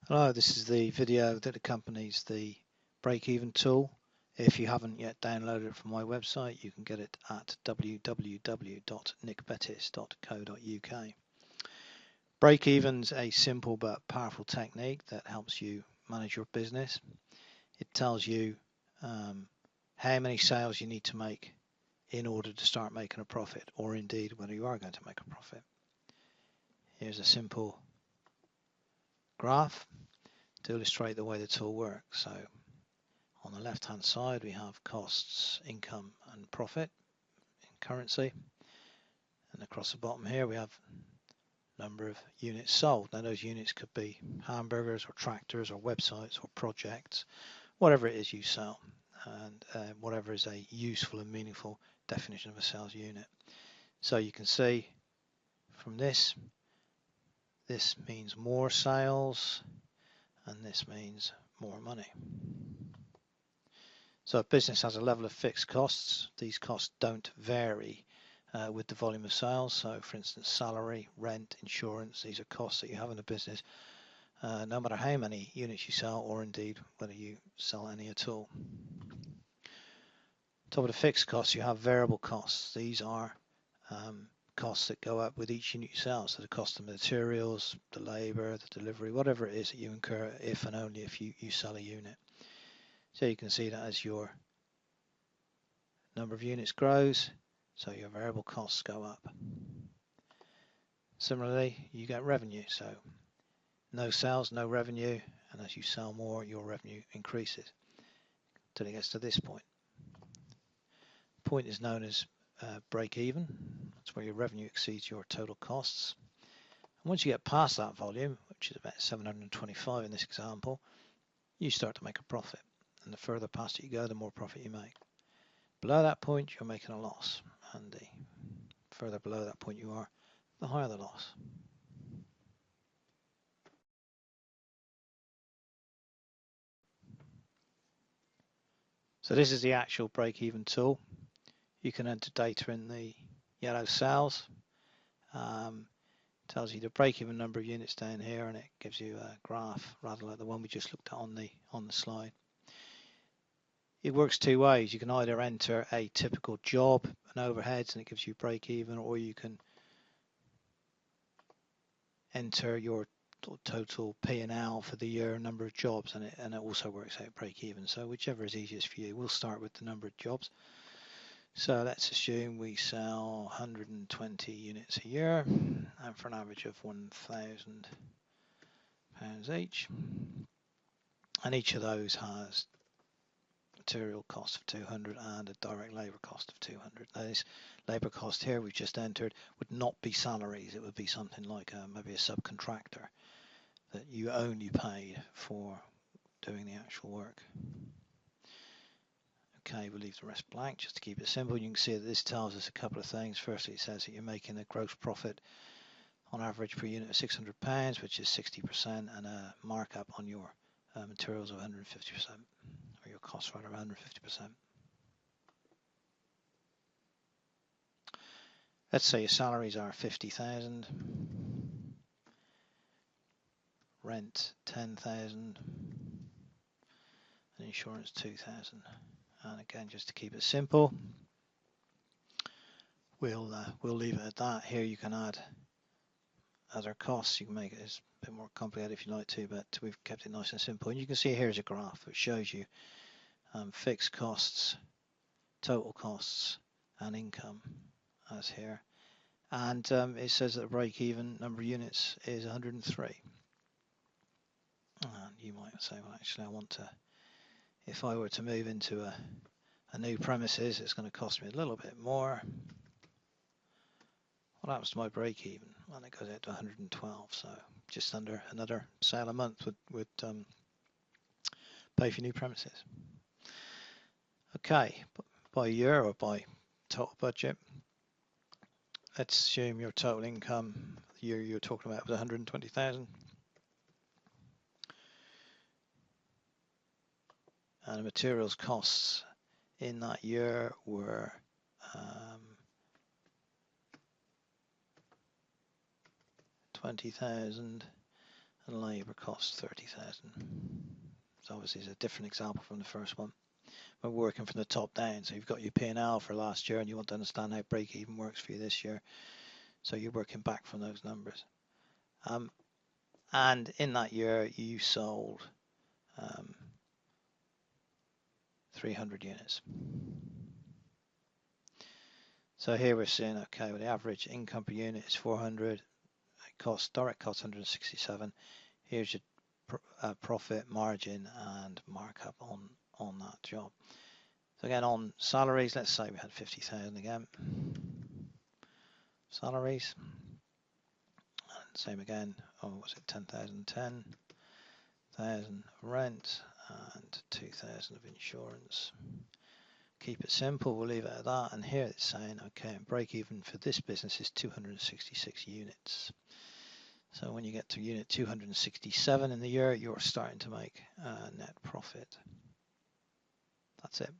Hello, this is the video that accompanies the break-even tool. If you haven't yet downloaded it from my website, you can get it at www.nickbettis.co.uk. Break-even's a simple but powerful technique that helps you manage your business. It tells you how many sales you need to make in order to start making a profit, or indeed whether you are going to make a profit. Here's a simple graph to illustrate the way the tool works. So on the left hand side we have costs, income and profit in currency, and across the bottom here we have number of units sold. Now those units could be hamburgers or tractors or websites or projects, whatever it is you sell, and whatever is a useful and meaningful definition of a sales unit. So you can see from this means more sales and this means more money. So a business has a level of fixed costs. These costs don't vary with the volume of sales. So for instance, salary, rent, insurance, these are costs that you have in a business no matter how many units you sell, or indeed whether you sell any at all. Top of the fixed costs, you have variable costs. These are costs that go up with each unit you sell. So the cost of materials, the labor, the delivery, whatever it is that you incur if and only if you sell a unit. So you can see that as your number of units grows, so your variable costs go up. Similarly, you get revenue. So no sales, no revenue, and as you sell more, your revenue increases till it gets to this point. The point is known as break even. That's where your revenue exceeds your total costs. And once you get past that volume, which is about 725 in this example, you start to make a profit. And the further past it you go, the more profit you make. Below that point, you're making a loss. And the further below that point you are, the higher the loss. So this is the actual break-even tool. You can enter data in the yellow cells. Tells you the break-even number of units down here, and it gives you a graph rather like the one we just looked at on the slide. It works two ways. You can either enter a typical job and overheads, and it gives you break-even, or you can enter your total P&L for the year, number of jobs, and it also works out break-even. So whichever is easiest for you. We'll start with the number of jobs. So let's assume we sell 120 units a year, and for an average of £1,000 each. And each of those has material cost of 200 and a direct labour cost of 200. Now this labour cost here we've just entered would not be salaries. It would be something like maybe a subcontractor that you only paid for doing the actual work. Okay, we'll leave the rest blank just to keep it simple. You can see that this tells us a couple of things. Firstly, it says that you're making a gross profit on average per unit of £600, which is 60%, and a markup on your materials of 150%, or your costs rather, 150%. Let's say your salaries are 50,000, rent 10,000, and insurance 2,000. And again, just to keep it simple, we'll leave it at that. Here you can add other costs. You can make it a bit more complicated if you like to, but we've kept it nice and simple. And you can see here's a graph which shows you fixed costs, total costs, and income as here. And it says that the break-even number of units is 103. And you might say, well, actually, I want to, if I were to move into a new premises, it's going to cost me a little bit more. What happens to my break-even? Well, it goes out to 112, so just under another sale a month would pay for new premises. Okay, by year or by total budget, let's assume your total income the year you're talking about was 120,000, and the materials costs in that year were 20,000, and labour costs 30,000. So obviously it's a different example from the first one. We're working from the top down, so you've got your P&L for last year and you want to understand how break even works for you this year, so you're working back from those numbers. And in that year you sold 300 units. So here we're seeing, okay, well, the average income per unit is 400, direct cost 167. Here's your profit margin and markup on that job. So again, on salaries, let's say we had 50,000 again. Salaries, and same again. Oh, was it 10,000? 10,000 rent and 2,000 of insurance. Keep it simple, we'll leave it at that. And here it's saying, okay, break even for this business is 266 units. So when you get to unit 267 in the year, you're starting to make net profit. That's it.